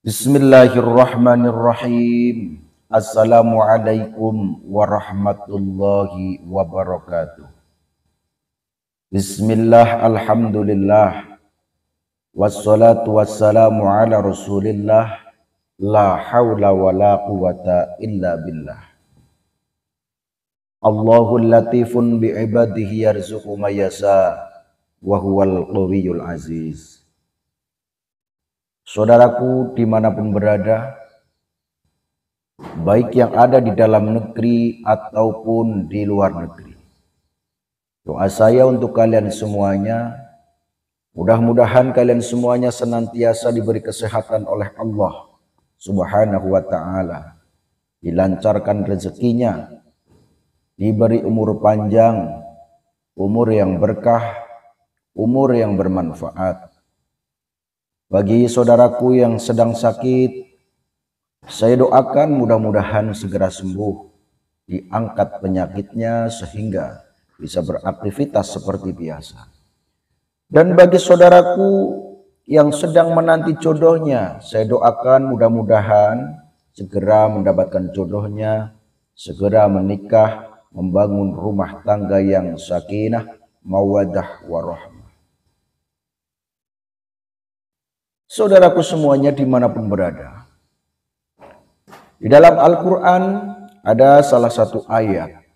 Bismillahirrahmanirrahim. Assalamualaikum warahmatullahi wabarakatuh. Bismillah, alhamdulillah, wassalatu wassalamu ala rasulillah, la hawla wa la quwata illa billah. Allahul latifun bi'ibadihi yarzuqu mayasa, wa huwal qawiyul aziz. Saudaraku dimanapun berada, baik yang ada di dalam negeri ataupun di luar negeri, doa saya untuk kalian semuanya, mudah-mudahan kalian semuanya senantiasa diberi kesehatan oleh Allah Subhanahu wa ta'ala, dilancarkan rezekinya, diberi umur panjang, umur yang berkah, umur yang bermanfaat. Bagi saudaraku yang sedang sakit, saya doakan mudah-mudahan segera sembuh, diangkat penyakitnya sehingga bisa beraktivitas seperti biasa. Dan bagi saudaraku yang sedang menanti jodohnya, saya doakan mudah-mudahan segera mendapatkan jodohnya, segera menikah, membangun rumah tangga yang sakinah, mawaddah, warahmah. Saudaraku semuanya dimanapun berada, di dalam Al-Quran ada salah satu ayat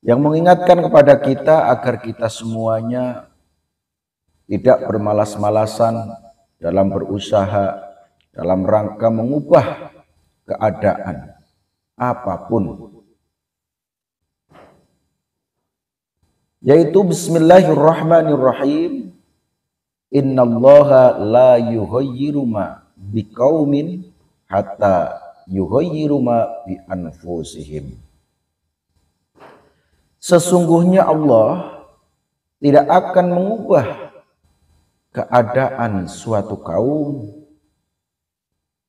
yang mengingatkan kepada kita agar kita semuanya tidak bermalas-malasan dalam berusaha dalam rangka mengubah keadaan apapun, yaitu Bismillahirrahmanirrahim. Innallaha la yughayyiru ma biqaumin hatta yughayyiru ma bi anfusihim. Sesungguhnya Allah tidak akan mengubah keadaan suatu kaum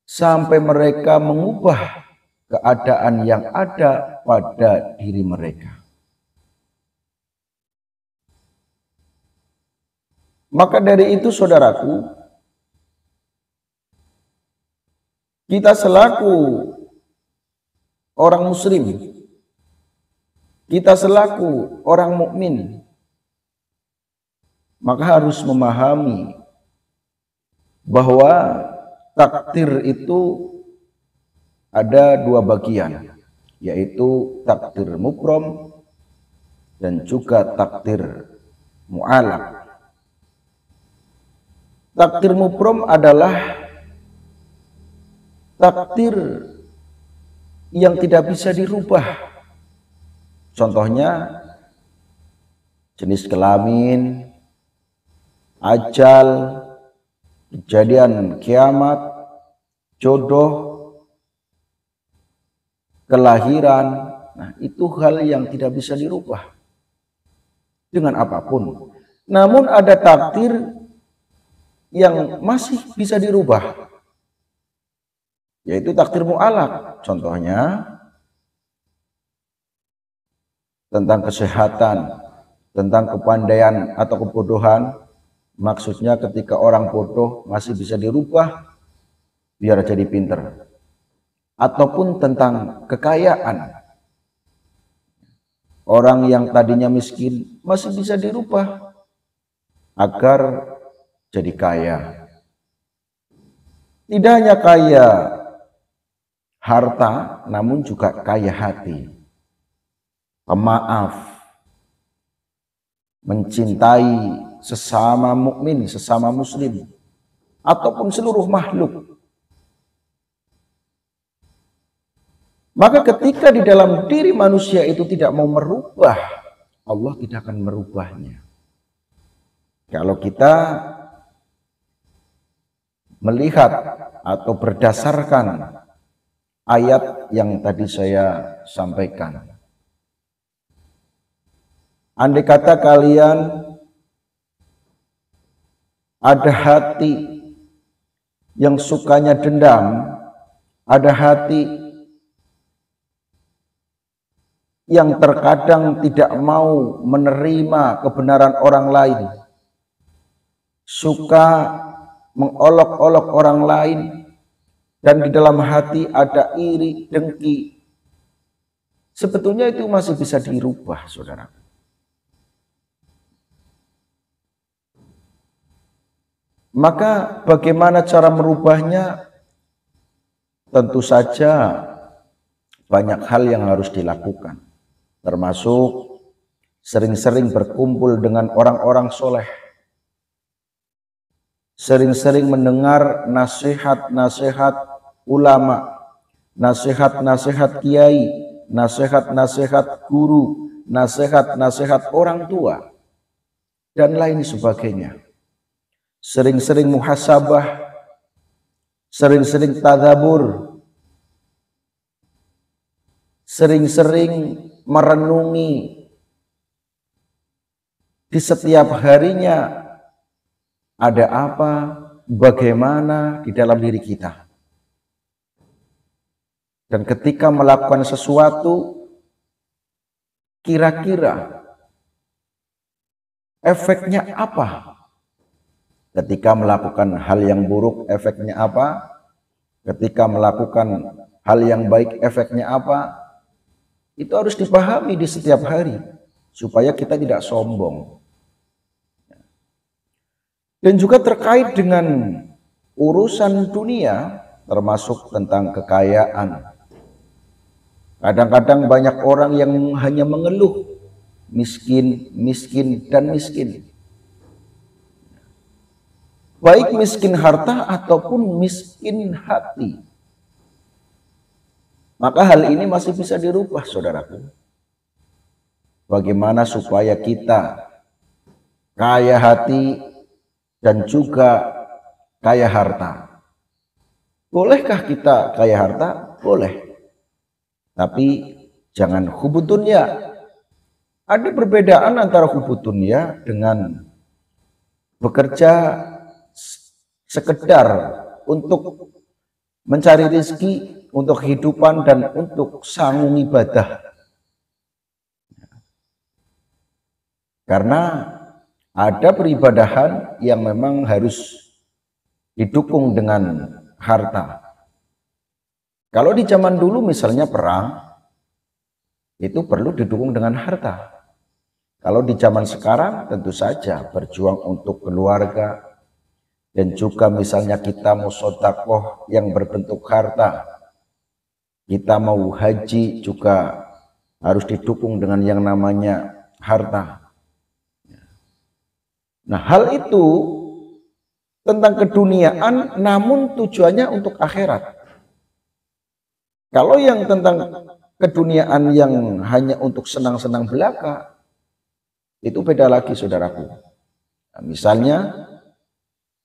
sampai mereka mengubah keadaan yang ada pada diri mereka. Maka dari itu saudaraku, kita selaku orang muslim, kita selaku orang mukmin, maka harus memahami bahwa takdir itu ada dua bagian, yaitu takdir mubrom dan juga takdir mu'alaq. Takdir mubrom adalah takdir yang tidak bisa dirubah. Contohnya jenis kelamin, ajal, kejadian kiamat, jodoh, kelahiran. Nah, itu hal yang tidak bisa dirubah dengan apapun. Namun ada takdir yang masih bisa dirubah, yaitu takdir mu'alaq. Contohnya tentang kesehatan, tentang kepandaian atau kebodohan. Maksudnya ketika orang bodoh masih bisa dirubah biar jadi pinter. Ataupun tentang kekayaan, orang yang tadinya miskin masih bisa dirubah agar jadi kaya. Tidak hanya kaya harta, namun juga kaya hati, pemaaf, mencintai sesama mukmin, sesama muslim, ataupun seluruh makhluk. Maka ketika di dalam diri manusia itu tidak mau merubah, Allah tidak akan merubahnya. Kalau kita melihat atau berdasarkan ayat yang tadi saya sampaikan, andai kata kalian ada hati yang sukanya dendam, ada hati yang terkadang tidak mau menerima kebenaran orang lain, suka mengolok-olok orang lain, dan di dalam hati ada iri, dengki, sebetulnya itu masih bisa dirubah, saudara. Maka bagaimana cara merubahnya? Tentu saja banyak hal yang harus dilakukan, termasuk sering-sering berkumpul dengan orang-orang soleh, sering-sering mendengar nasihat-nasihat ulama, nasihat-nasihat kiai, nasihat-nasihat guru, nasihat-nasihat orang tua, dan lain sebagainya. Sering-sering muhasabah, sering-sering tadabbur, sering-sering merenungi di setiap harinya ada apa, bagaimana di dalam diri kita. Dan ketika melakukan sesuatu, kira-kira efeknya apa? Ketika melakukan hal yang buruk, efeknya apa? Ketika melakukan hal yang baik, efeknya apa? Itu harus dipahami di setiap hari, supaya kita tidak sombong. Dan juga terkait dengan urusan dunia, termasuk tentang kekayaan. Kadang-kadang banyak orang yang hanya mengeluh, miskin, miskin, dan miskin. Baik miskin harta ataupun miskin hati. Maka hal ini masih bisa dirubah, saudaraku. Bagaimana supaya kita kaya hati dan juga kaya harta? Bolehkah kita kaya harta? Boleh. Tapi jangan hubud dunya. Ada perbedaan antara hubud dunya dengan bekerja sekedar untuk mencari rezeki, untuk kehidupan, dan untuk sanggung ibadah. Karena ada peribadahan yang memang harus didukung dengan harta. Kalau di zaman dulu misalnya perang, itu perlu didukung dengan harta. Kalau di zaman sekarang tentu saja berjuang untuk keluarga, dan juga misalnya kita mau sedekah yang berbentuk harta, kita mau haji juga harus didukung dengan yang namanya harta. Nah, hal itu tentang keduniaan, namun tujuannya untuk akhirat. Kalau yang tentang keduniaan yang hanya untuk senang-senang belaka, itu beda lagi, saudaraku. Nah, misalnya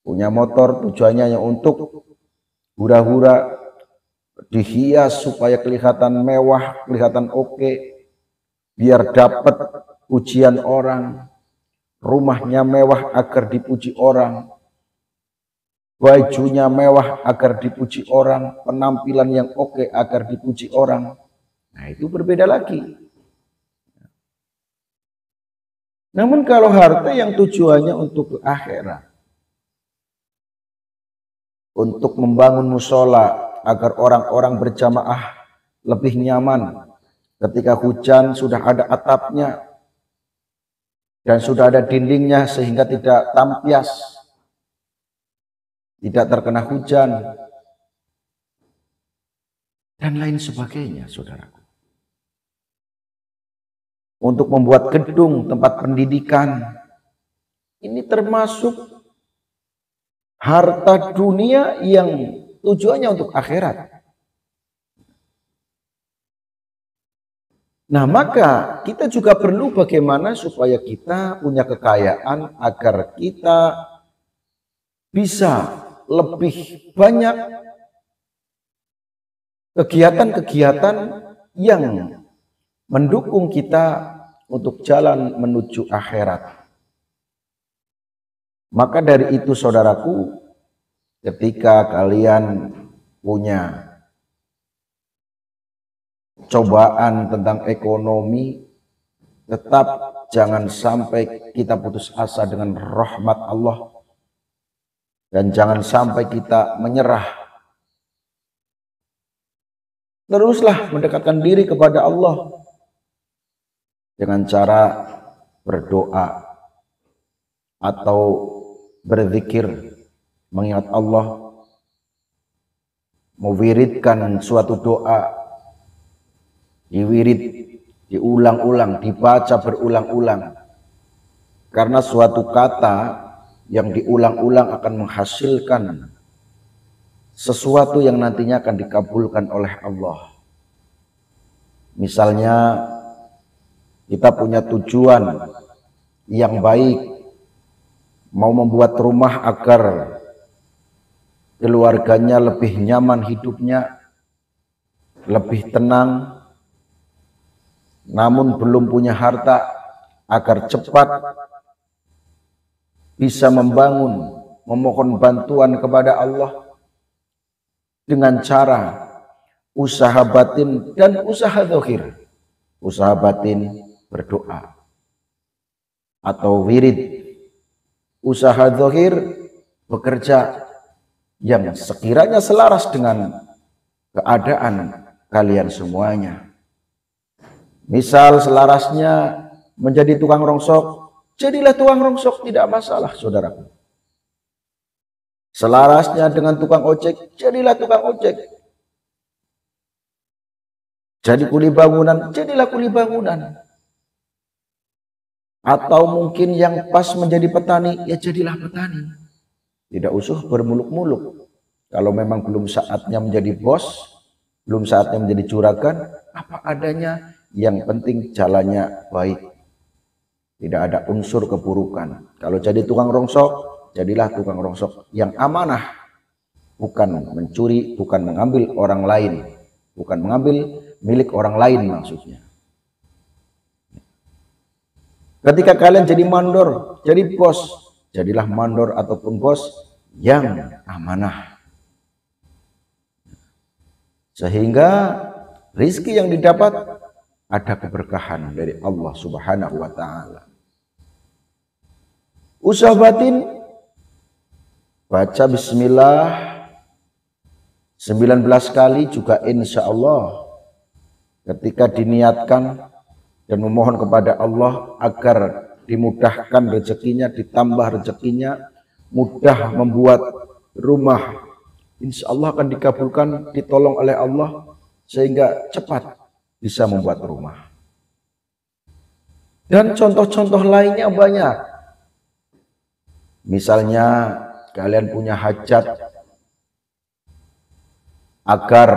punya motor tujuannya yang untuk hura-hura, dihias supaya kelihatan mewah, kelihatan oke, biar dapat pujian orang. Rumahnya mewah agar dipuji orang, bajunya mewah agar dipuji orang, penampilan yang oke agar dipuji orang. Nah, itu berbeda lagi. Namun kalau harta yang tujuannya untuk akhirat, untuk membangun musola agar orang-orang berjamaah lebih nyaman, ketika hujan sudah ada atapnya dan sudah ada dindingnya sehingga tidak tampias, tidak terkena hujan, dan lain sebagainya, saudaraku. Untuk membuat gedung tempat pendidikan, ini termasuk harta dunia yang tujuannya untuk akhirat. Nah, maka kita juga perlu bagaimana supaya kita punya kekayaan agar kita bisa lebih banyak kegiatan-kegiatan yang mendukung kita untuk jalan menuju akhirat. Maka dari itu, saudaraku, ketika kalian punya cobaan tentang ekonomi, tetap jangan sampai kita putus asa dengan rahmat Allah. dan jangan sampai kita menyerah. Teruslah mendekatkan diri kepada Allah dengan cara berdoa atau berzikir, mengingat Allah, mewiridkan suatu doa, diwirid, diulang-ulang, dibaca berulang-ulang. Karena suatu kata yang diulang-ulang akan menghasilkan sesuatu yang nantinya akan dikabulkan oleh Allah. Misalnya kita punya tujuan yang baik, mau membuat rumah agar keluarganya lebih nyaman hidupnya, lebih tenang, namun belum punya harta, agar cepat bisa membangun, memohon bantuan kepada Allah dengan cara usaha batin dan usaha zahir. Usaha batin berdoa atau wirid, usaha zahir bekerja yang sekiranya selaras dengan keadaan kalian semuanya. Misal selarasnya menjadi tukang rongsok, jadilah tukang rongsok, tidak masalah saudaraku. Selarasnya dengan tukang ojek, jadilah tukang ojek. Jadi kuli bangunan, jadilah kuli bangunan. Atau mungkin yang pas menjadi petani, ya jadilah petani. Tidak usah bermuluk-muluk. Kalau memang belum saatnya menjadi bos, belum saatnya menjadi juragan, apa adanya, yang penting jalannya baik. Tidak ada unsur keburukan. Kalau jadi tukang rongsok, jadilah tukang rongsok yang amanah. Bukan mencuri, bukan mengambil orang lain. Bukan mengambil milik orang lain maksudnya. Ketika kalian jadi mandor, jadi bos, jadilah mandor ataupun bos yang amanah. Sehingga rizki yang didapat ada keberkahan dari Allah Subhanahu wa ta'ala. Usaha batin, baca bismillah 19 kali juga insya Allah. Ketika diniatkan dan memohon kepada Allah agar dimudahkan rezekinya, ditambah rezekinya, mudah membuat rumah, insya Allah akan dikabulkan, ditolong oleh Allah sehingga cepat bisa membuat rumah. Dan contoh-contoh lainnya banyak. Misalnya kalian punya hajat agar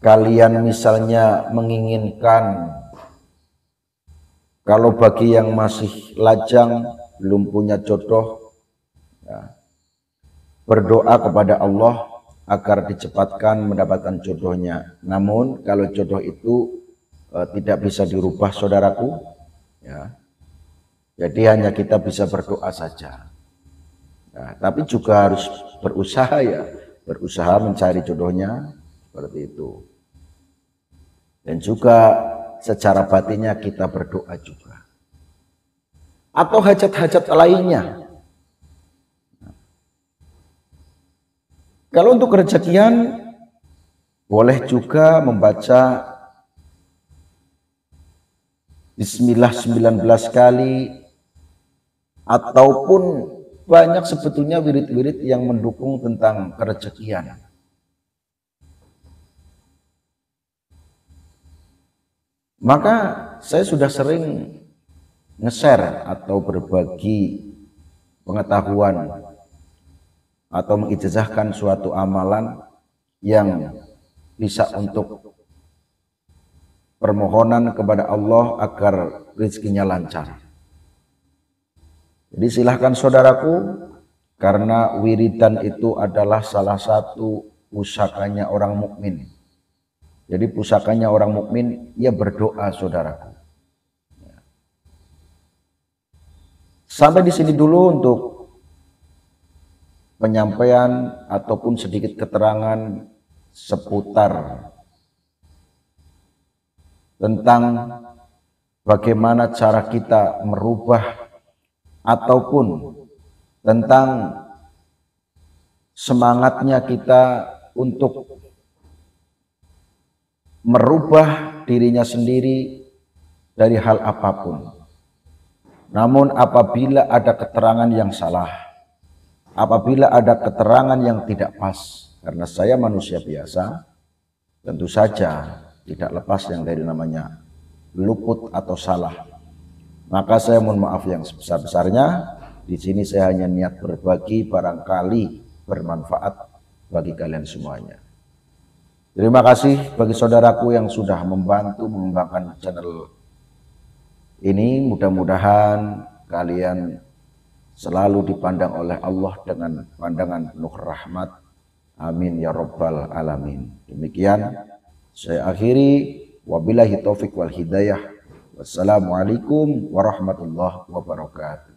kalian misalnya menginginkan, kalau bagi yang masih lajang belum punya jodoh, ya, berdoa kepada Allah agar dicepatkan mendapatkan jodohnya. Namun kalau jodoh itu tidak bisa dirubah saudaraku, ya, jadi hanya kita bisa berdoa saja. Nah, tapi juga harus berusaha, ya, berusaha mencari jodohnya seperti itu. Dan juga secara batinnya kita berdoa juga. Atau hajat-hajat lainnya. Kalau untuk rezekian, boleh juga membaca Bismillah 19 kali, ataupun banyak sebetulnya wirid-wirid yang mendukung tentang kerezekian. Maka saya sudah sering nge-share atau berbagi pengetahuan atau mengijazahkan suatu amalan yang bisa untuk permohonan kepada Allah agar rezekinya lancar. Jadi silahkan saudaraku, karena wiridan itu adalah salah satu pusakanya orang mukmin. Jadi pusakanya orang mukmin, ia berdoa saudaraku. Sampai di sini dulu untuk penyampaian ataupun sedikit keterangan seputar tentang bagaimana cara kita merubah ataupun tentang semangatnya kita untuk merubah dirinya sendiri dari hal apapun. Namun apabila ada keterangan yang salah, apabila ada keterangan yang tidak pas, karena saya manusia biasa, tentu saja tidak lepas yang dari namanya luput atau salah. Maka saya mohon maaf yang sebesar-besarnya. Di sini saya hanya niat berbagi, barangkali bermanfaat bagi kalian semuanya. Terima kasih bagi saudaraku yang sudah membantu mengembangkan channel ini. Mudah-mudahan kalian selalu dipandang oleh Allah dengan pandangan penuh rahmat. Amin ya rabbal alamin. Demikian saya akhiri. Wabillahi taufik wal hidayah. Wassalamualaikum warahmatullahi wabarakatuh.